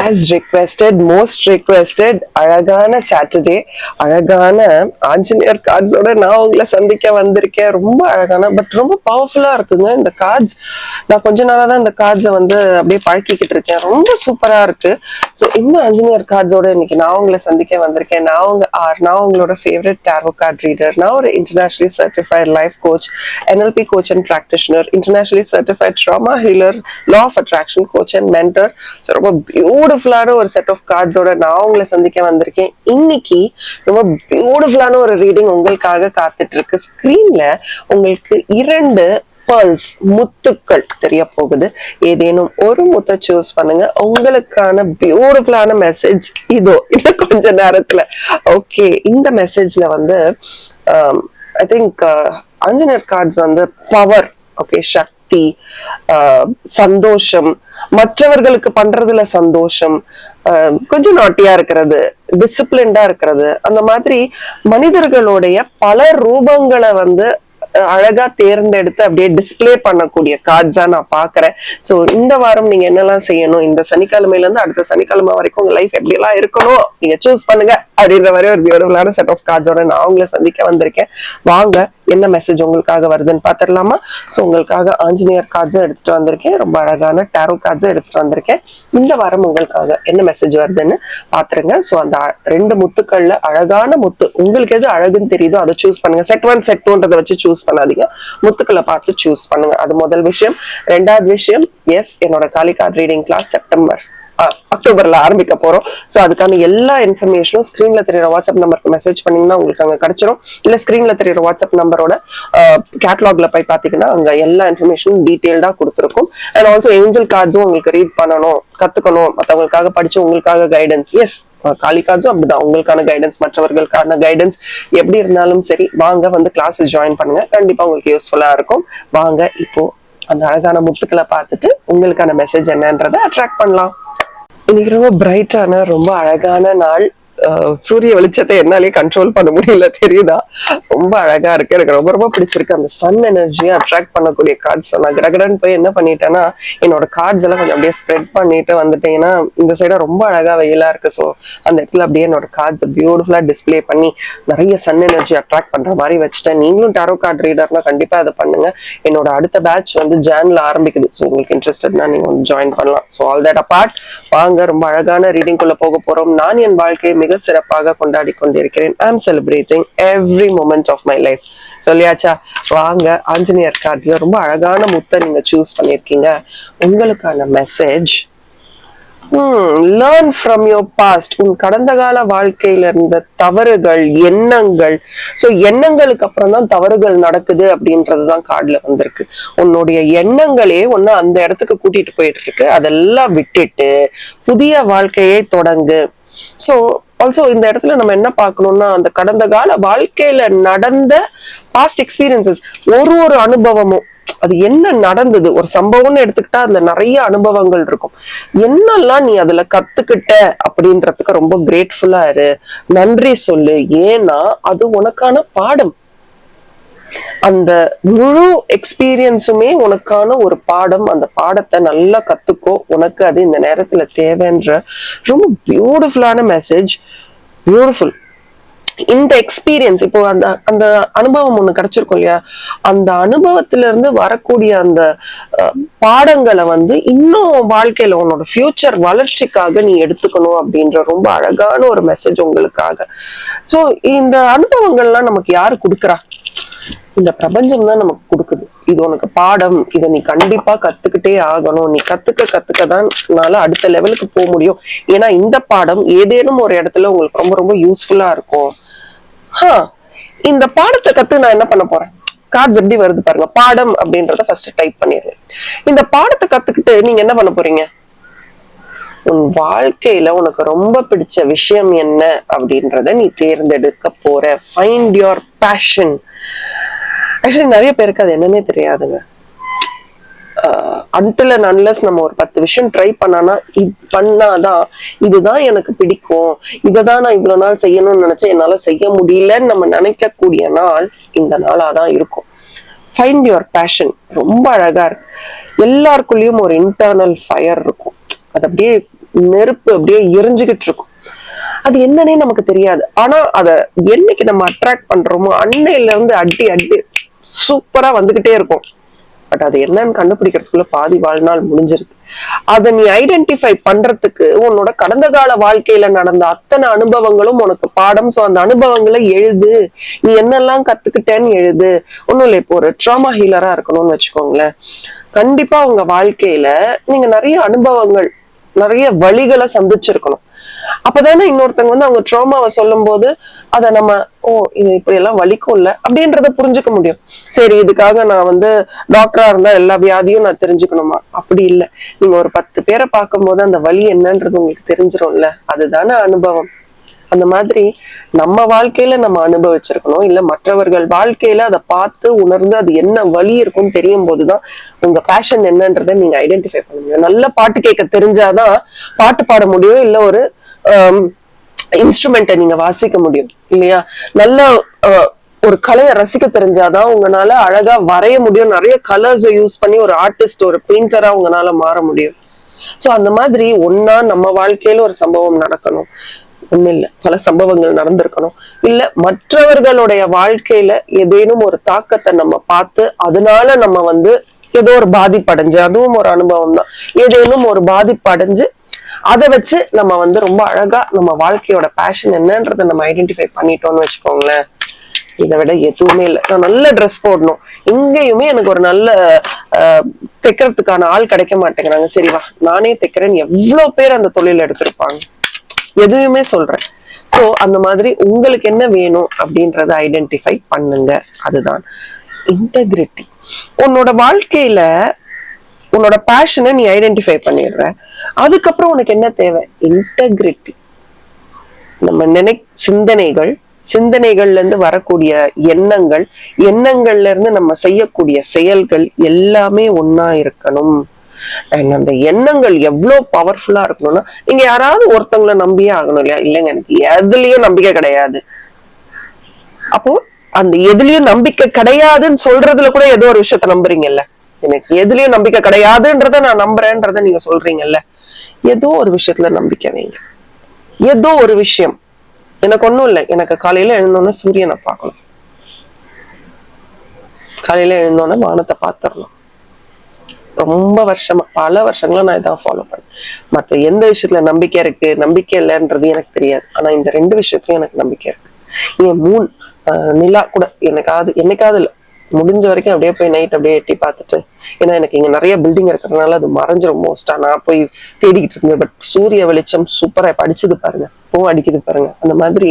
as requested, most requested, அழகான Saturday, அழகான ஆஞ்சநேயர் கார்ட்ஸோட நான் உங்களை சந்திக்க வந்திருக்கேன். ரொம்ப அழகான பட் ரொம்ப பவர்ஃபுல்லா இருக்குங்க இந்த கார்ட்ஸ். நான் கொஞ்ச நாளா தான் இந்த கார்ட்ஸை வந்து அப்படியே பழக்கிக்கிட்டு இருக்கேன். ரொம்ப சூப்பரா இருக்கு. ஸோ இந்த ஆஞ்சநேயர் கார்ட்ஸோட இன்னைக்கு நான் உங்களை சந்திக்க வந்திருக்கேன். நான் உங்களோட ஃபேவரட் டேரோ கார்ட் ரீடர். நான் ஒரு internationally certified life coach, NLP coach and practitioner, internationally certified trauma healer, law of attraction coach and mentor. So ரொம்ப பியூட்டிஃபுல்லான ஒரு செட் ஆஃப் கார்ட்ஸோட நான் உங்களை சந்திக்க வந்திருக்கேன். இன்னைக்கு ரொம்ப பியூட்டிஃபுல்லான ஒரு ரீடிங் உங்களுக்காக காத்துட்டு இருக்கு. ஸ்கிரீன்ல உங்களுக்கு 2 pearls முத்துக்கள் தெரிய போகுது. ஏதேனும் ஒரு முத்தை சூஸ் பண்ணுங்க. உங்களுக்கான பியூட்டிஃபுல்லான மெசேஜ் இதோ இன்னும் கொஞ்ச நேரத்துல. ஓகே, இந்த மெசேஜ்ல வந்து ஐ திங்க் ஆஞ்சநேயர் கார்ட்ஸ் வந்து பவர், ஓகே, சக்தி, சந்தோஷம், மற்றவர்களுக்கு பண்றதுல சந்தோஷம், கொஞ்சம் நாட்டியா இருக்கிறது, டிசிப்ளின்டா இருக்கிறது, அந்த மாதிரி மனிதர்களுடைய பல ரூபங்களை வந்து அழகா தேர்ந்தெடுத்து அப்படியே டிஸ்பிளே பண்ணக்கூடிய கார்ட்ஸா நான் பாக்குறேன். சோ இந்த வாரம் நீங்க என்னெல்லாம் செய்யணும், இந்த சனிக்கிழமையில இருந்து அடுத்த சனிக்கிழமை வரைக்கும் உங்க லைஃப் எப்படி எல்லாம் இருக்கணும் நீங்க சூஸ் பண்ணுங்க அப்படின்ற மாதிரி ஒரு பியூட்டிஃபுல்லான செட் ஆஃப் கார்ட்ஸோட நான் உங்களை சந்திக்க வந்திருக்கேன். வாங்க என்ன மெசேஜ் உங்களுக்காக வருதுன்னு பாத்திரலாமா? சோ உங்களுக்காக ஆஞ்சநேயர் கார்ட்ஸும் எடுத்துட்டு வந்திருக்கேன், ரொம்ப அழகான டேரோ கார்ட்ஸும் எடுத்துட்டு வந்திருக்கேன். இந்த வாரம் உங்களுக்காக என்ன மெசேஜ் வருதுன்னு பாத்துருங்க. சோ அந்த 2 முத்துக்கள்ல அழகான முத்து உங்களுக்கு எது அழகுன்னு தெரியுதோ அதை சூஸ் பண்ணுங்க. செட் 1 செட் 2ன்றதை வச்சு சூஸ் பண்ணாதீங்க, முத்துக்களை பார்த்து சூஸ் பண்ணுங்க. அது முதல் விஷயம். 2வது விஷயம், எஸ், என்னோட காலி கார்டு ரீடிங் கிளாஸ் அக்டோபர்ல ஆரம்பிக்க போறோம். சோ அதுக்கான எல்லா இன்ஃபர்மேஷனும் ஸ்கிரீன்ல தெரியுற வாட்ஸ்அப் நம்பருக்கு மெசேஜ் பண்ணீங்கன்னா உங்களுக்கு அங்க கிடைச்சிரும். இல்ல ஸ்கிரீன்ல தெரியுற வாட்ஸ்அப் நம்பரோட கேட்டலாக்ல போய் பாத்தீங்கன்னா அங்க எல்லா இன்ஃபர்மேஷனும் டீடைல்டா கொடுத்துருக்கும். அண்ட் ஆல்சோ ஏஞ்சல் கார்ட்ஸும் உங்களுக்கு ரீட் பண்ணணும், கத்துக்கணும், மத்தவங்களுக்காக படிச்சு உங்களுக்காக கைடன்ஸ். எஸ், காலிகாஜும் அப்படிதான், உங்களுக்கான கைடன்ஸ், மற்றவர்களுக்கான கைடன்ஸ். எப்படி இருந்தாலும் சரி, வாங்க வந்து கிளாஸ் ஜாயின் பண்ணுங்க, கண்டிப்பா உங்களுக்கு யூஸ்ஃபுல்லா இருக்கும். வாங்க இப்போ அந்த அழகான முத்துக்களை பார்த்துட்டு உங்களுக்கான மெசேஜ் என்னன்றதை அட்ராக்ட் பண்ணலாம். இன்னைக்கு ரொம்ப பிரைட்டான ரொம்ப அழகான நாள். சூரிய வெளிச்சத்தை என்னாலே கண்ட்ரோல் பண்ண முடியல, தெரியுதா? ரொம்ப அழகா இருக்கு, எனக்கு ரொம்ப ரொம்ப பிடிச்சிருக்கு. அந்த சன் எனர்ஜியை அட்ராக்ட் பண்ணக்கூடிய கார்ட்ஸ். நான் கடகடன்னு போய் என்ன பண்ணிட்டேன்னா என்னோட கார்ட்ஸ் எல்லாம் கொஞ்சம் அப்படியே ஸ்ப்ரெட் பண்ணிட்டு வந்துட்டேன்னா இந்த சைடா ரொம்ப அழகா வெயிலா இருக்கு. ஸோ அந்த இடத்துல அப்படியே என்னோட கார்ட்ஸ் பியூட்டிஃபுல்லா டிஸ்பிளே பண்ணி நிறைய சன் எனர்ஜி அட்ராக்ட் பண்ற மாதிரி வச்சுட்டேன். நீங்களும் டாரோ கார்டு ரீடர்னா கண்டிப்பா அதை பண்ணுங்க. என்னோட அடுத்த பேட்ச் வந்து ஜான்ல ஆரம்பிக்குது. ஸோ உங்களுக்கு இன்ட்ரெஸ்டட்னா நீங்க வந்து ஜாயின் பண்ணலாம். ஸோ ஆல் தட் அபார்ட், வாங்க ரொம்ப அழகான ரீடிங் குள்ள போக போறோம். நான் என் வாழ்க்கையை மிக சிறப்பாக கொண்டாடி கொண்டிருக்கிறேன். I am celebrating every moment of my life. சொல்லியாச்சா? வாங்க, ஆஞ்சநேயர் கார்ட்ஸ்ல ரொம்ப அழகான முத்தை நீங்க சூஸ் பண்ணிருக்கீங்க. உங்களுக்கான message, learn from your past. உன் கடந்த கால வாழ்க்கையில இருந்த தவறுகள், எண்ணங்கள். சோ எண்ணங்களுக்கு அப்புறம் தான் தவறுகள் நடக்குது அப்படின்றதுதான் கார்டுல வந்திருக்கு. உன்னுடைய எண்ணங்களே ஒன்னு அந்த இடத்துக்கு கூட்டிட்டு போயிட்டு இருக்கு. அதெல்லாம் விட்டுட்டு புதிய வாழ்க்கையை தொடங்கு. சோ ஆல்சோ இந்த இடத்துல நம்ம என்ன பார்க்கணும்னா, அந்த கடந்த கால வாழ்க்கையில நடந்த பாஸ்ட் எக்ஸ்பீரியன்சஸ், ஒரு அனுபவமும், அது என்ன நடந்தது, ஒரு சம்பவம்னு எடுத்துக்கிட்டா அதுல நிறைய அனுபவங்கள் இருக்கும். என்னெல்லாம் நீ அதுல கத்துக்கிட்ட அப்படின்றதுக்கு ரொம்ப கிரேட்ஃபுல்லா இரு, நன்றி சொல்லு. ஏன்னா அது உனக்கான பாடம். அந்த முழு எக்ஸ்பீரியன்ஸுமே உனக்கான ஒரு பாடம். அந்த பாடத்தை நல்லா கத்துக்கோ, உனக்கு அது இந்த நேரத்துல தேவைன்ற ரொம்ப பியூட்டிஃபுல்லான மெசேஜ். பியூட்டிஃபுல். இந்த எக்ஸ்பீரியன்ஸ், இப்போ அந்த அனுபவம் ஒண்ணு கிடைச்சிருக்கும் இல்லையா, அந்த அனுபவத்துல இருந்து வரக்கூடிய அந்த பாடங்களை வந்து இன்னும் வாழ்க்கையில உன்னோட ஃபியூச்சர் வளர்ச்சிக்காக நீ எடுத்துக்கணும் அப்படின்ற ரொம்ப அழகான ஒரு மெசேஜ் உங்களுக்காக. சோ இந்த அனுபவங்கள்லாம் நமக்கு யாரு கொடுக்குறா? இந்த பிரபஞ்சம் தான் நமக்கு கொடுக்குது. இது உனக்கு பாடம், இதை நீ கண்டிப்பா கத்துக்கிட்டே ஆகணும். நீ கத்துக்கதான் அடுத்த லெவலுக்கு போக முடியும். ஏன்னா இந்த பாடம் ஏதேனும் ஒரு இடத்துல உங்களுக்கு ரொம்ப ரொம்ப யூஸ்ஃபுல்லா இருக்கும். இந்த பாடத்தை கத்து நான் என்ன பண்ண போறேன்? கார்ட்ஸ் எப்படி வருது பாருங்க. பாடம் அப்படின்றத ஃபர்ஸ்ட் டைப் பண்ணிடுறேன். இந்த பாடத்தை கத்துக்கிட்டு நீங்க என்ன பண்ண போறீங்க? உன் வாழ்க்கையில உனக்கு ரொம்ப பிடிச்ச விஷயம் என்ன அப்படின்றத நீ தேர்ந்தெடுக்க போற. Find your fashion. ஆக்சுவலி நிறைய பேருக்கு அது என்னன்னே தெரியாதுங்க. until and unless நம்ம ஒரு 10 விஷயம் ட்ரை பண்ணாதான் இதுதான் எனக்கு பிடிக்கும், இததான் நான் இவ்வளவு நாள் செய்யணும்னு நினைச்சேன், என்னால செய்ய முடியலன்னு நம்ம நினைக்கக்கூடிய நாள் இந்த நாளாதான் இருக்கும். ஃபைண்ட் யுவர் பேஷன் ரொம்ப அழகா இருக்கு. எல்லாருக்குள்ளயும் ஒரு இன்டர்னல் ஃபயர் இருக்கும். அது அப்படியே நெருப்பு அப்படியே எரிஞ்சுகிட்டு இருக்கும். அது என்னன்னே நமக்கு தெரியாது. ஆனா அத என்னைக்கு நம்ம அட்ராக்ட் பண்றோமோ அன்னையில இருந்து அடி அடி சூப்பரா வந்துகிட்டே இருக்கும். பட் அது என்னன்னு கண்டுபிடிக்கிறதுக்குள்ள பாதி வாழ்நாள் முடிஞ்சிருக்கு. அதை நீ ஐடென்டிஃபை பண்றதுக்கு உன்னோட கடந்த கால வாழ்க்கையில நடந்த அத்தனை அனுபவங்களும் உனக்கு பாடம். சோ அந்த அனுபவங்களை எழுது. நீ என்னெல்லாம் கத்துக்கிட்டேன்னு எழுது. ஒண்ணும் இல்லை, இப்போ ஒரு ட்ராமா ஹீலரா இருக்கணும்னு வச்சுக்கோங்களேன். கண்டிப்பா உங்க வாழ்க்கையில நீங்க நிறைய அனுபவங்கள், நிறைய வழிகளை சந்திச்சிருக்கணும். அப்பதானே இன்னொருத்தவங்க வந்து அவங்க ட்ராமாவை சொல்லும் போது அத நம்ம இது இப்படி எல்லாம் வலிக்கும் இல்ல அப்படின்றத புரிஞ்சுக்க முடியும். சரி, இதுக்காக நான் வந்து டாக்டரா இருந்தா எல்லா வியாதியும் நான் தெரிஞ்சுக்கணுமா? அப்படி இல்லை. நீங்க ஒரு 10 பேரை பார்க்கும் போது அந்த வலி என்னன்றது உங்களுக்கு தெரிஞ்சிரும்ல. அதுதானே அனுபவம். அந்த மாதிரி நம்ம வாழ்க்கையில நம்ம அனுபவிச்சிருக்கணும், இல்ல மற்றவர்கள் வாழ்க்கையில அதை பார்த்து உணர்ந்து அது என்ன வலி இருக்கும்னு தெரியும் போதுதான் உங்க பேஷன் என்னன்றதை நீங்க ஐடென்டிஃபை பண்ண முடியும். நல்ல பாட்டு கேட்க தெரிஞ்சாதான் பாட்டு பாட முடியும், இல்ல ஒரு இன்ஸ்ட்ருமெண்ட்டை நீங்க வாசிக்க முடியும் இல்லையா? நல்ல ஒரு கலையை ரசிக்க தெரிஞ்சாதான் உங்களால அழகா வரைய முடியும். நிறைய கலர்ஸ் யூஸ் பண்ணி ஒரு ஆர்டிஸ்ட், ஒரு பெயிண்டரா உங்களால மாற முடியும். சோ அந்த மாதிரி ஒன்னா நம்ம வாழ்க்கையில ஒரு சம்பவம் நடக்கணும், ஒண்ணு இல்ல பல சம்பவங்கள் நடந்திருக்கணும், இல்ல மற்றவர்களுடைய வாழ்க்கையில ஏதேனும் ஒரு தாக்கத்தை நம்ம பார்த்து அதனால நம்ம வந்து ஏதோ ஒரு பாதிப்படைஞ்சு, அதுவும் ஒரு அனுபவம் தான், ஏதேனும் ஒரு பாதிப்படைஞ்சு அதை வச்சு நம்ம வந்து ரொம்ப அழகா நம்ம வாழ்க்கையோட பேஷன் என்னன்றதை நம்ம ஐடென்டிஃபை பண்ணிட்டோம்னு வச்சுக்கோங்களேன். இதை விட எதுவுமே இல்லை. நான் நல்ல ட்ரெஸ் போடணும், எங்கேயுமே எனக்கு ஒரு நல்ல தைக்கிறதுக்கான ஆள் கிடைக்க மாட்டேங்கிறாங்க, சரிவா நானே தைக்கிறேன்னு எவ்வளவு பேர் அந்த தொழில் எடுத்திருப்பாங்க. எதுவுமே சொல்றேன். சோ அந்த மாதிரி உங்களுக்கு என்ன வேணும் அப்படின்றத ஐடென்டிஃபை பண்ணுங்க. அதுதான் இன்டெகிரிட்டி. உன்னோட வாழ்க்கையில உன்னோட பேஷனை நீ ஐடென்டிஃபை பண்ணிடுற, அதுக்கப்புறம் உனக்கு என்ன தேவை? இன்டெகிரிட்டி. நம்ம சிந்தனைகள்ல இருந்து வரக்கூடிய எண்ணங்கள், எண்ணங்கள்ல இருந்து நம்ம செய்யக்கூடிய செயல்கள் எல்லாமே ஒன்னா இருக்கணும். அந்த எண்ணங்கள் எவ்வளவு பவர்ஃபுல்லா இருக்கணும்னா, நீங்க யாராவது ஒருத்தவங்களை நம்பியே ஆகணும் இல்லையா? இல்லைங்க எனக்கு எதுலயும் நம்பிக்கை கிடையாது. அப்போ அந்த எதுலயும் நம்பிக்கை கிடையாதுன்னு சொல்றதுல கூட ஏதோ ஒரு விஷயத்த நம்புறீங்கல்ல. எனக்கு எதுலயும் நம்பிக்கை கிடையாதுன்றத நான் நம்புறேன்றத நீங்க சொல்றீங்கல்ல, ஏதோ ஒரு விஷயத்துல நம்பிக்கை வைங்க. ஏதோ ஒரு விஷயம். எனக்கு ஒண்ணும் இல்லை, எனக்கு காலையில எழுந்தோன்னே சூரியனை பார்க்கணும், காலையில எழுந்தோன்னே வானத்தை பார்த்துடணும். ரொம்ப வருஷமா, பல வருஷங்களா நான் இதான் ஃபாலோ பண்ணேன். மத்த எந்த விஷயத்துல நம்பிக்கை இருக்கு நம்பிக்கை இல்லைன்றது எனக்கு தெரியாது. ஆனா இந்த 2 விஷயத்துலயும் எனக்கு நம்பிக்கை இருக்கு. என் மூன் நிலா கூட என்னைக்காவது இல்லை, முடிஞ்ச வரைக்கும் அப்படியே போய் நைட் அப்படியே எட்டி பார்த்துட்டு, ஏன்னா எனக்கு இங்க நிறைய பில்டிங் இருக்கிறதுனால அது மறைஞ்சிரும் மோஸ்டா. நான் போய் தேடிக்கிட்டு இருந்தேன். பட் சூரிய வெளிச்சம் சூப்பரா படிச்சது பாருங்க, பூ அடிக்குது பாருங்க, அந்த மாதிரி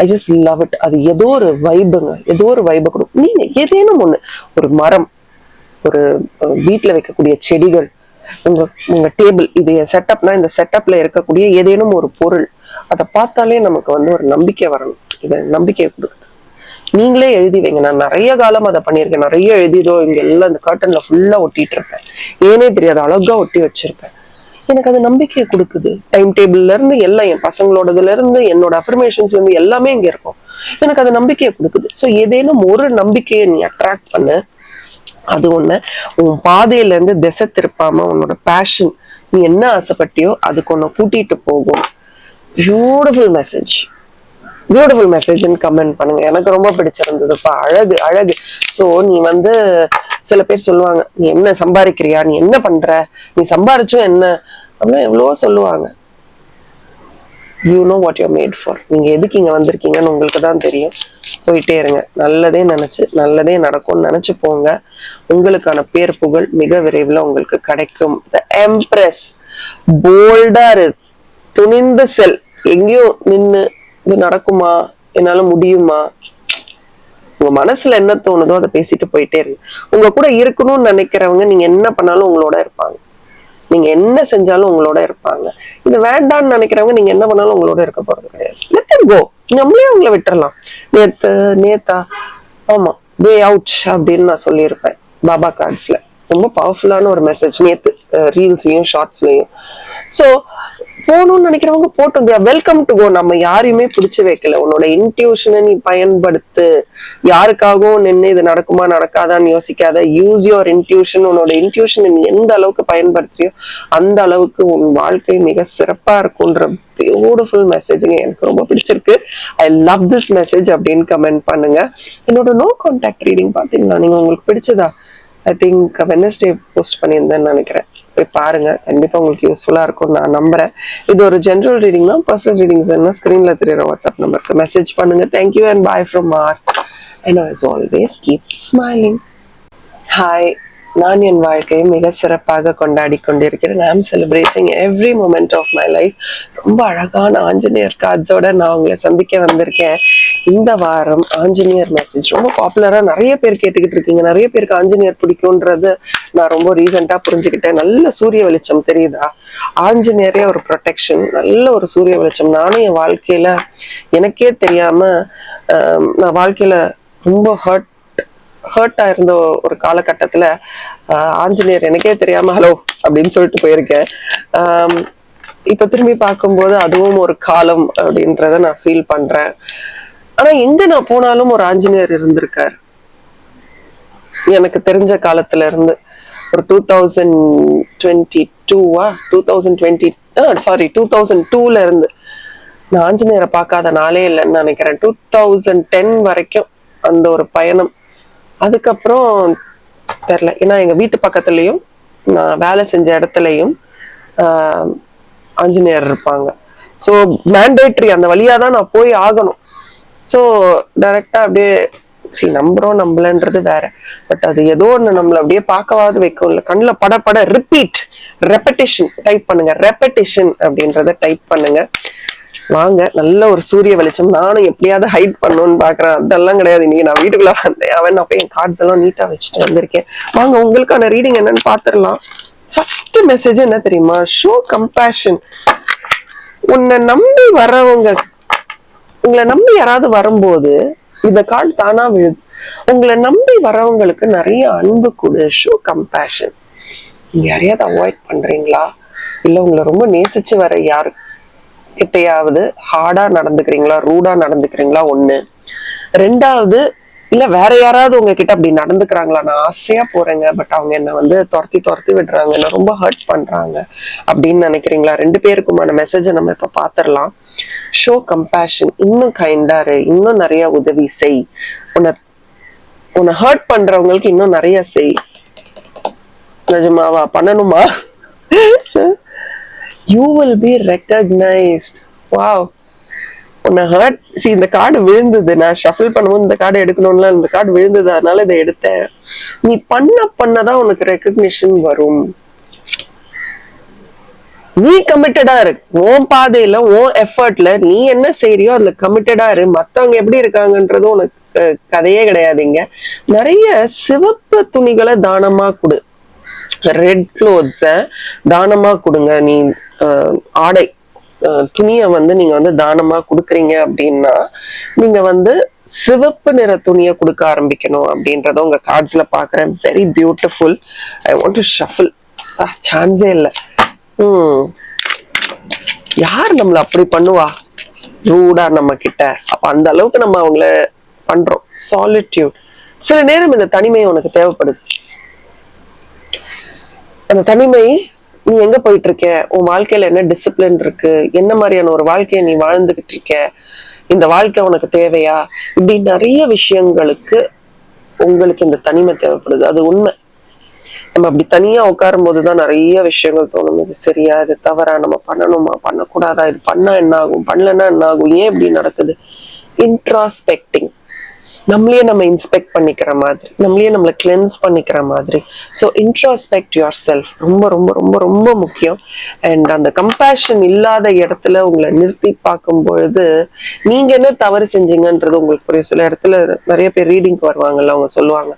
ஐ ஜஸ்ட் லவ் இட். அது ஏதோ ஒரு வைபுங்க, ஏதோ ஒரு வைபை கொடுக்கும். நீங்க ஏதேனும் ஒண்ணு, ஒரு மரம், ஒரு வீட்டுல வைக்கக்கூடிய செடிகள், உங்க டேபிள், இது செட்டப்னா இந்த செட்டப்ல இருக்கக்கூடிய ஏதேனும் ஒரு பொருள், அதை பார்த்தாலே நமக்கு வந்து ஒரு நம்பிக்கை வரணும். இதை நம்பிக்கையை கொடுக்குது. நீங்களே எழுதி வைங்க. நான் நிறைய காலம் அதை பண்ணியிருக்கேன். நிறைய எழுதிதோ இங்க எல்லாம் இந்த கர்டன்ல ஃபுல்லா ஒட்டிட்டு இருப்பேன். ஏனே தெரியாது, அழகா ஒட்டி வச்சிருப்பேன். எனக்கு அது நம்பிக்கையை கொடுக்குது. டைம் டேபிள்ல இருந்து எல்லாம், என் பசங்களோடதுல இருந்து என்னோட அஃபர்மேஷன்ஸ்ல இருந்து எல்லாமே இங்க இருக்கும். எனக்கு அது நம்பிக்கையை கொடுக்குது. ஸோ ஏதேனும் ஒரு நம்பிக்கையை நீ அட்ராக்ட் பண்ண, அது ஒண்ணு உன் பாதையில இருந்து திசை திருப்பாம உன்னோட பேஷன், நீ என்ன ஆசைப்பட்டியோ அதுக்கு ஒன்ன கூட்டிட்டு போகும். பியூட்டிஃபுல் மெசேஜ், பியூட்டிஃபுல் மெசேஜ்ன்னு கமெண்ட் பண்ணுங்க. எனக்கு ரொம்ப பிடிச்சிருந்ததுப்பா, அழகு அழகு. சோ நீ வந்து சில பேர் சொல்லுவாங்க, நீ என்ன சம்பாதிக்கிறியா, நீ என்ன பண்ற, நீ சம்பாரிச்சும் என்ன அப்படின்னு எவ்வளவோ சொல்லுவாங்க. You know what you made for. நீங்க எதுக்கு இங்க வந்திருக்கீங்கன்னு உங்களுக்கு தான் தெரியும். போயிட்டே இருங்க. நல்லதே நினைச்சு நல்லதே நடக்கும்னு நினைச்சு போங்க. உங்களுக்கான பேர் புகழ் மிக விரைவில் உங்களுக்கு கிடைக்கும். தி எம்ப்ரஸ். போல்டா இரு, துணிந்து செல். எங்கேயும் நின்னு இது நடக்குமா, என்னால முடியுமா, உங்க மனசுல என்ன தோணுதோ அதை பேசிட்டு போயிட்டே இருங்க. உங்க கூட இருக்கணும்னு நினைக்கிறவங்க நீங்க என்ன பண்ணாலும் உங்களோட இருப்பாங்க. நீங்க என்ன செஞ்சாலும் உங்களோட இருப்பாங்க. இது வேண்டாம்னு நினைக்கிறவங்க நீங்க என்ன பண்ணாலும் உங்களோட இருக்க போறது கிடையாது. Let them go. நம்மளே உங்களை விட்டுறலாம். நேத்தா ஆமா வே அவுட் அப்படின்னு நான் சொல்லியிருப்பேன் பாபா கார்ட்ஸ்ல. ரொம்ப பவர்ஃபுல்லான ஒரு மெசேஜ் நேத்து ரீல்ஸ்லயும் ஷார்ட்ஸ்லயும். சோ போகணும்னு நினைக்கிறவங்க போட்டோம், வெல்கம் டு கோ. நம்ம யாரையுமே பிடிச்சு வைக்கல. உன்னோட இன்ட்யூஷனை நீ பயன்படுத்து. யாருக்காகவும் நின்று இது நடக்குமா நடக்காதான்னு யோசிக்காத. Use your intuition. உன்னோட இன்ட்யூஷனை நீ எந்த அளவுக்கு பயன்படுத்தியோ அந்த அளவுக்கு உன் வாழ்க்கை மிக சிறப்பா இருக்கும்ன்ற பியூட்டிஃபுல் மெசேஜுங்க. எனக்கு ரொம்ப பிடிச்சிருக்கு. ஐ லவ் திஸ் மெசேஜ் அப்படின்னு கமெண்ட் பண்ணுங்க. என்னோட நோ கான்டாக்ட் ரீடிங் பாத்தீங்கன்னா நீங்க உங்களுக்கு பிடிச்சதா ஐ திங்க் வெட்னஸ்டே போஸ்ட் பண்ணியிருந்தேன்னு நினைக்கிறேன். போய் பாருங்க, கண்டிப்பா உங்களுக்கு யூஸ்ஃபுல்லா இருக்கும் நான் நம்புறேன். இது ஒரு ஜெனரல் ரீடிங் தான். பர்சனல் ரீடிங்ஸ் என்ன ஸ்கிரீன்ல தெரியுற வாட்ஸ்அப் நம்பருக்கு மெசேஜ் பண்ணுங்க. Thank you and bye from Mark. அண்ட் as always keep smiling. ஹாய், நான் என் வாழ்க்கையை மிக சிறப்பாக கொண்டாடி கொண்டிருக்கிறேன். I am celebrating every moment of my life. ரொம்ப அழகான ஆஞ்சநேயர் கார்ட்ஸோட நான் உங்களை சந்திக்க வந்திருக்கேன். இந்த வாரம் ஆஞ்சநேயர் மெசேஜ் ரொம்ப பாப்புலரா நிறைய பேர் கேட்டுக்கிட்டு இருக்கீங்க. நிறைய பேருக்கு ஆஞ்சநேயர் பிடிக்கும்ன்றது நான் ரொம்ப ரீசெண்டா புரிஞ்சுக்கிட்டேன். நல்ல சூரிய வெளிச்சம் தெரியுதா? ஆஞ்சநேயரே ஒரு ப்ரொடெக்ஷன், நல்ல ஒரு சூரிய வெளிச்சம். நானும் என் வாழ்க்கையில எனக்கே தெரியாம நான் வாழ்க்கையில ரொம்ப ஹர்ட் ஆயிருந்த ஒரு காலகட்டத்துல ஆஞ்சநேயர் எனக்கே தெரியாம ஹலோ அப்படின்னு சொல்லிட்டு போயிருக்கேன். இப்ப திரும்பி பார்க்கும்போது அதுவும் ஒரு காலம் அப்படின்றத நான் ஃபீல் பண்றேன். ஆனா எங்க நான் போனாலும் ஒரு ஆஞ்சநேயர் இருந்திருக்காரு. எனக்கு தெரிஞ்ச காலத்துல இருந்து ஒரு 2002ல இருந்து நான் ஆஞ்சநேயரை பார்க்காத நாளே இல்லைன்னு நினைக்கிறேன். 2010 வரைக்கும் அந்த ஒரு பயணம். அதுக்கப்புறம் தெரியல, ஏன்னா எங்க வீட்டு பக்கத்துலயும் நான் வேலை செஞ்ச இடத்துலயும் ஆஞ்சநேயர் இருப்பாங்க. ஸோ மேண்டேட்ரி அந்த வழியாதான் நான் போய் ஆகணும். ஸோ டைரக்டா அப்படியே நம்புறோம் நம்பலன்றது வேற. பட் அது ஏதோ ஒண்ணு நம்மள அப்படியே பார்க்கவாது வைக்கும். இல்ல கண்ணில் பட ரெப்படிஷன் டைப் பண்ணுங்க. ரெப்படிஷன் அப்படின்றத டைப் பண்ணுங்க. வாங்க, நல்ல ஒரு சூரிய வெளிச்சம். நானும் எப்படியாவது ஹைட் பண்ணணும்னு பாக்குறேன். அதெல்லாம் கிடையாது. இன்னைக்கு நான் வீட்டுக்குள்ள வந்தேன். அவன் அப்ப என் கார்ட்ஸ் எல்லாம் நீட்டா வச்சுட்டு வந்திருக்கேன். வாங்க, உங்களுக்கான ரீடிங் என்னன்னு பாத்துடலாம். ஃபர்ஸ்ட் மெசேஜ் என்ன தெரியுமா? Show compassion. உன்னை நம்பி வரவங்க, உங்களை நம்பி யாராவது வரும்போது இந்த கார்டு தானா விழுது. உங்களை நம்பி வரவங்களுக்கு நிறைய அன்பு கொடு. Show compassion. நீங்க யாரையாவது அவாய்ட் பண்றீங்களா? இல்ல உங்களை ரொம்ப நேசிச்சு வர யாரு கிட்டையாவது ஹார்டா நடந்துக்கிறீங்களா, ரூடா நடந்துக்கிறீங்களா? ஒண்ணு. ரெண்டாவது, இல்ல வேற யாராவது உங்ககிட்ட அப்படி நடந்துக்கிறாங்களா? நான் ஆசையா போறேங்க, பட் அவங்க என்ன துரத்தி விடுறாங்க, என்ன ரொம்ப ஹர்ட் பண்றாங்க அப்படின்னு நினைக்கிறீங்களா? ரெண்டு பேருக்குமான மெசேஜை நம்ம இப்ப பாத்திரலாம். Show compassion. இன்னும் கைண்டா இரு, இன்னும் நிறைய உதவி செய். உன்னை ஹர்ட் பண்றவங்களுக்கு இன்னும் நிறைய செய். நிஜமாவா? பண்ணணுமா? You will be recognized. Wow. உன்னை ஹர்ட். இந்த கார்டு விழுந்தது. நான் ஷஃபில் பண்ணும்போது இந்த கார்டு எடுக்கணும்ல, இந்த கார்டு விழுந்தது, அதனால இதை எடுத்தேன். நீ பண்ணதான் உனக்கு ரெக்கக்னிஷன் வரும். நீ கமிட்டடா இரு. உன் பாதையில, உன் எஃபர்ட்ல நீ என்ன செய்யறியோ அதுல கமிட்டடா இரு. மத்தவங்க எப்படி இருக்காங்கன்றது உனக்கு கதையே கிடையாதுங்க. நிறைய சிவப்பு துணிகளை தானமா கொடு. ரெட் கிளோத்ஸ தானமா கொடுங்க. நீ ஆடை துணிய நீங்க தானமா கொடுக்குறீங்க அப்படின்னா நீங்க சிவப்பு நிற துணியை கொடுக்க ஆரம்பிக்கணும் அப்படின்றத உங்க கார்ட்ஸ்ல பாக்குறேன். Very beautiful. I want to shuffle. சான்ஸே இல்லை. யார் நம்மள அப்படி பண்ணுவா ரூடா நம்ம கிட்ட? அப்ப அந்த அளவுக்கு நம்ம அவங்கள பண்றோம். சாலிட்யூட். சில நேரம் இந்த தனிமை உனக்கு தேவைப்படுது. அந்த தனிமை, நீ எங்க போயிட்டு இருக்க, உன் வாழ்க்கையில என்ன டிசிப்ளின் இருக்கு, என்ன மாதிரியான ஒரு வாழ்க்கையை நீ வாழ்ந்துகிட்டு இருக்க, இந்த வாழ்க்கை உனக்கு தேவையா, இப்படி நிறைய விஷயங்களுக்கு உங்களுக்கு இந்த தனிமை தேவைப்படுது. அது உண்மை. நம்ம அப்படி தனியா உட்காரும் போதுதான் நிறைய விஷயங்கள் தோணும். இது சரியா, இது தவறா, நம்ம பண்ணணுமா, பண்ணக்கூடாதா, இது பண்ணா என்ன ஆகும், பண்ணலன்னா என்ன ஆகும், ஏன் இப்படி நடக்குது. இன்ட்ராஸ்பெக்டிங். நம்மளையே நம்ம இன்ஸ்பெக்ட் பண்ணிக்கிற மாதிரி, நம்மளையே நம்மளை கிளென்ஸ் பண்ணிக்கிற மாதிரி. ஸோ இன்ட்ராஸ்பெக்ட் யுவர் செல்ஃப் ரொம்ப ரொம்ப ரொம்ப ரொம்ப முக்கியம். அண்ட் அந்த கம்பேஷன் இல்லாத இடத்துல உங்களை நிறுத்தி பார்க்கும் பொழுது நீங்க என்ன தவறு செஞ்சீங்கன்றது உங்களுக்கு புரியும். சில இடத்துல நிறைய பேர் ரீடிங்க்கு வருவாங்கல்ல, அவங்க சொல்லுவாங்க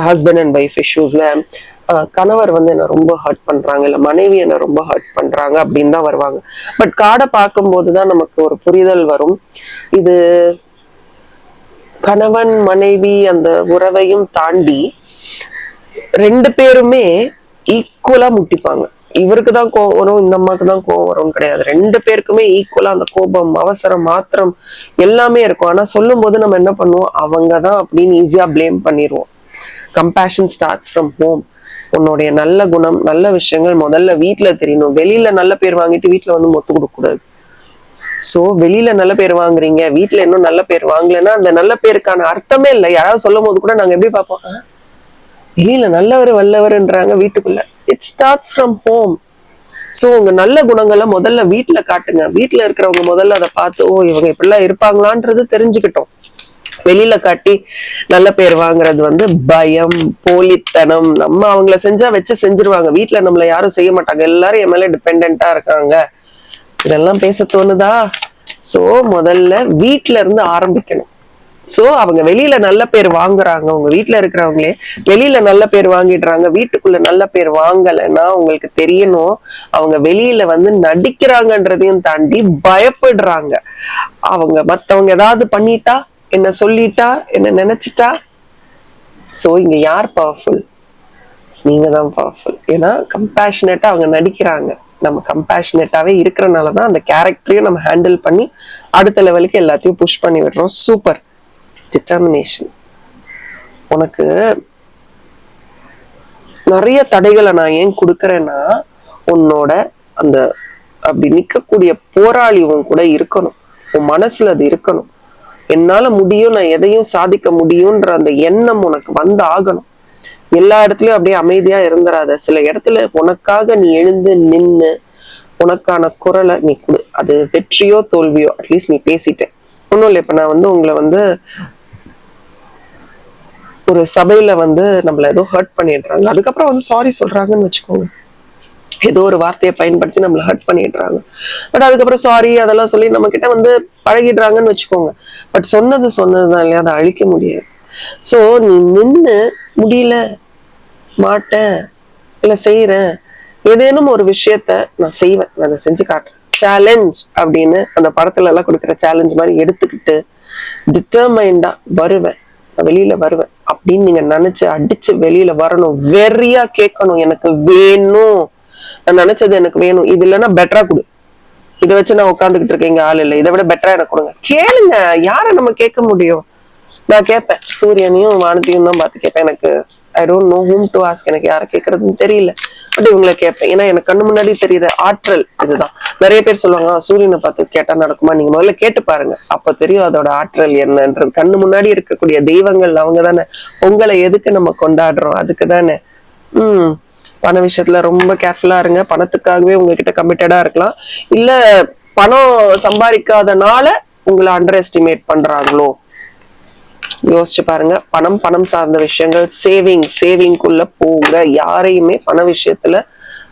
ஹஸ்பண்ட் அண்ட் ஒய்ஃப் இஷ்யூஸ்ல கணவர் என்ன ரொம்ப ஹர்ட் பண்றாங்க, இல்ல மனைவி என்ன ரொம்ப ஹர்ட் பண்றாங்க அப்படின்னு தான் வருவாங்க. பட் கார்டை பார்க்கும் போதுதான் நமக்கு ஒரு புரிதல் வரும். இது கணவன் மனைவி அந்த உறவையும் தாண்டி ரெண்டு பேருமே ஈக்குவலா முட்டிப்பாங்க. இவருக்கு தான் கோவம் வரும், இந்த அம்மாக்கு தான் கோவம் வரும்னு கிடையாது. 2 பேருக்குமே ஈக்குவலா அந்த கோபம், அவசரம், மாத்திரம் எல்லாமே இருக்கும். ஆனா சொல்லும் போது நம்ம என்ன பண்ணுவோம், அவங்கதான் அப்படின்னு ஈஸியா பிளேம் பண்ணிடுவோம். Compassion starts from home. உன்னுடைய நல்ல குணம், நல்ல விஷயங்கள் முதல்ல வீட்டுல தெரியணும். வெளியில நல்ல பேர் வாங்கிட்டு வீட்டுல வந்து மொத்து கொடுக்க கூடாது. சோ வெளியில நல்ல பேர் வாங்குறீங்க, வீட்டுல இன்னும் நல்ல பேர் வாங்கலைன்னா அந்த நல்ல பேருக்கான அர்த்தமே இல்லை. யாராவது சொல்லும் போது கூட நாங்க எப்படி பார்ப்போம், வெளியில நல்லவர் வல்லவர்ன்றாங்க, வீட்டுக்குள்ள it starts from home. So உங்க நல்ல குணங்களை முதல்ல வீட்டுல காட்டுங்க. வீட்டுல இருக்கிறவங்க முதல்ல அதை பார்த்து, ஓ இவங்க இப்படிலாம் இருப்பாங்களான்றது தெரிஞ்சுக்கிட்டோம். வெளியில காட்டி நல்ல பேர் வாங்குறது வந்து பயம், போலித்தனம். நம்ம அவங்கள செஞ்சா வச்சு செஞ்சிருவாங்க, வீட்டுல நம்மள யாரும் செய்ய மாட்டாங்க, எல்லாரும் என் மேல டிபெண்டா இருக்காங்க. இதெல்லாம் பேச தோணுதா? சோ முதல்ல வீட்டுல இருந்து ஆரம்பிக்கணும். சோ அவங்க வெளியில நல்ல பேர் வாங்குறாங்க, உங்க வீட்டுல இருக்கிறவங்களே வெளியில நல்ல பேர் வாங்கிடுறாங்க, வீட்டுக்குள்ள நல்ல பேர் வாங்கலைன்னா உங்களுக்கு தெரியணும், அவங்க வெளியில வந்து நடிக்கிறாங்கன்றதையும் தாண்டி பயப்படுறாங்க. அவங்க மத்தவங்க ஏதாவது பண்ணிட்டா, என்ன சொல்லிட்டா, என்ன நினைச்சிட்டா. சோ இங்க யார் பவர்ஃபுல்? நீங்க தான் பவர்ஃபுல். ஏன்னா கம்பேஷனேட்டா அவங்க நடிக்கிறாங்க. நம்ம கம்பேஷனேட்டாவே இருக்கிறனாலதான் அந்த கேரக்டரையும் நம்ம ஹேண்டில் பண்ணி அடுத்த லெவலுக்கு எல்லாத்தையும் புஷ் பண்ணி விடுறோம். சூப்பர். டிட்டர்மினேஷன். உனக்கு நிறைய தடைகளை நான் ஏன் கொடுக்கறேன்னா, உன்னோட அந்த அப்படி நிக்கக்கூடிய போராளி உன் கூட இருக்கணும், உன் மனசுல அது இருக்கணும். என்னால முடியும், நான் எதையும் சாதிக்க முடியும்ன்ற அந்த எண்ணம் உனக்கு வந்து ஆகணும். எல்லா இடத்துலயும் அப்படியே அமைதியா இருந்துராத. சில இடத்துல உனக்காக நீ எழுந்து நின்னு உனக்கான குரலை நீ கொடு. அது வெற்றியோ தோல்வியோ அட்லீஸ்ட் நீ பேசிட்ட. ஒன்னும் இல்லை, இப்ப நான் வந்து உங்களை வந்து ஒரு சபையில வந்து நம்மள ஏதோ ஹர்ட் பண்ணிடுறாங்க, அதுக்கப்புறம் வந்து சாரி சொல்றாங்கன்னு வச்சுக்கோங்க. ஏதோ ஒரு வார்த்தையை பயன்படுத்தி நம்மள ஹர்ட் பண்ணிடுறாங்க, பட் அதுக்கப்புறம் சாரி அதெல்லாம் சொல்லி நம்ம கிட்ட வந்து பழகிடுறாங்கன்னு வச்சுக்கோங்க. பட் சொன்னதுதான் இல்லையா, அதை அழிக்க முடியாது. சோ நீ நின்னு முடியல, மாட்டேன், இல்ல செய்யறேன், ஏதேனும் ஒரு விஷயத்த நான் செய்வேன், நான் அதை செஞ்சு காட்டுறேன், சேலஞ்ச் அப்படின்னு அந்த படத்துல எல்லாம் கொடுக்குற சேலஞ்ச் மாதிரி எடுத்துக்கிட்டு டிட்டர்மைண்டா வருவேன், வெளியில வருவேன் அப்படின்னு நீங்க நினைச்சு அடிச்சு வெளியில வரணும். வெறியா கேட்கணும், எனக்கு வேணும், நான் நினைச்சது எனக்கு வேணும், இது இல்லைன்னா பெட்டரா கொடு, இதை வச்சு நான் உட்காந்துக்கிட்டு இருக்கேன், இங்க ஆள் இல்லை, இதை விட பெட்டரா எனக்கு கொடுங்க. கேளுங்க, யார நம்ம கேட்க முடியும்? நான் கேட்பேன், சூரியனையும் வானத்தையும் தான் பார்த்து கேட்பேன். எனக்கு I don't know whom to ask, எனக்கு யாரை கேட்கறதுன்னு தெரியல, பட் இவங்களை கேட்பேன். ஏன்னா எனக்கு கண்ணு முன்னாடி தெரியுற ஆற்றல் இதுதான். நிறைய பேர் சொல்லுவாங்க சூரியனை பார்த்து கேட்டா நடக்குமா, நீங்க முதல்ல கேட்டு பாருங்க, அப்ப தெரியும் அதோட ஆற்றல் என்னன்றது. கண்ணு முன்னாடி இருக்கக்கூடிய தெய்வங்கள் அவங்க தானே. உங்களை எதுக்கு நம்ம கொண்டாடுறோம்? அதுக்கு தானே. பண விஷயத்துல ரொம்ப கேர்ஃபுல்லா இருங்க. பணத்துக்காகவே உங்ககிட்ட கமிட்டடா இருக்கலாம், இல்ல பணம் சம்பாதிக்காதனால உங்களை அண்டர் எஸ்டிமேட் பண்றாங்களோ யோசிச்சு பாருங்க. பணம் சார்ந்த விஷயங்கள், சேவிங்குள்ள போங்க. யாரையுமே பண விஷயத்துல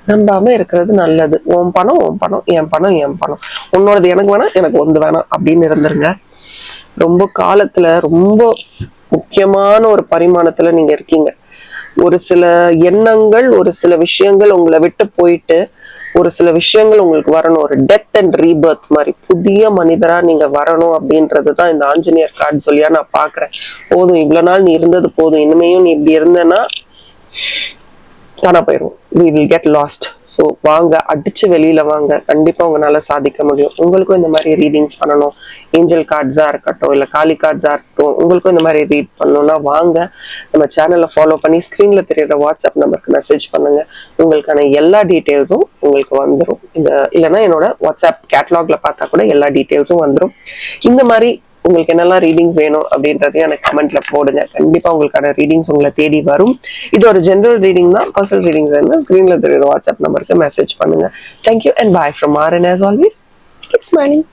நம்பாம இருக்கிறது நல்லது. உன் பணம், என் பணம், உன்னோடது எனக்கு வேணாம், எனக்கு ஒன்று வேணாம் அப்படின்னு இருந்துருங்க. ரொம்ப காலத்துல ரொம்ப முக்கியமான ஒரு பரிமாணத்துல நீங்க இருக்கீங்க. ஒரு சில எண்ணங்கள், ஒரு சில விஷயங்கள் உங்களை விட்டு போயிட்டு ஒரு சில விஷயங்கள் உங்களுக்கு வரணும். ஒரு டெத் அண்ட் ரீபர்த் மாதிரி புதிய மனிதரா நீங்க வரணும் அப்படின்றதுதான் இந்த ஆஞ்சநேயர் கார்டு சொல்லியா நான் பாக்குறேன். போதும், இவ்வளவு நாள் நீ இருந்தது போதும், இனிமேயும் நீ இப்படி இருந்தேன்னா காணா போயிடும், we will get lost. So வாங்க, அடிச்சு வெளியில வாங்க, கண்டிப்பா உங்களால சாதிக்க முடியும். உங்களுக்கும் இந்த மாதிரி ரீடிங்ஸ் பண்ணணும், ஏஞ்சல் கார்ட்ஸா இருக்கட்டும், இல்ல காலி கார்ட்ஸா இருக்கட்டும், உங்களுக்கும் இந்த மாதிரி ரீட் பண்ணணும்னா வாங்க, நம்ம சேனலை ஃபாலோ பண்ணி ஸ்கிரீன்ல தெரியுற வாட்ஸ்அப் நம்பருக்கு மெசேஜ் பண்ணுங்க. உங்களுக்கான எல்லா டீட்டெயில்ஸும் உங்களுக்கு வந்துடும். இல்லைன்னா என்னோட வாட்ஸ்அப் கேட்டலாக்ல பார்த்தா கூட எல்லா டீட்டெயில்ஸும் வந்துடும். இந்த மாதிரி உங்களுக்கு என்னெல்லாம் ரீடிங்ஸ் வேணும் அப்படின்றதையும் எனக்கு கமெண்ட்ல போடுங்க. கண்டிப்பா உங்களுக்கான ரீடிங்ஸ் உங்களை தேடி வரும். இது ஒரு ஜெனரல் ரீடிங் தான். பர்சனல் ரீடிங்ஸ் வேணும்னா ஸ்கிரீன்ல தெரியுற வாட்ஸ்அப் நம்பருக்கு மெசேஜ் பண்ணுங்க. Thank you and bye from RN. as always, keep smiling.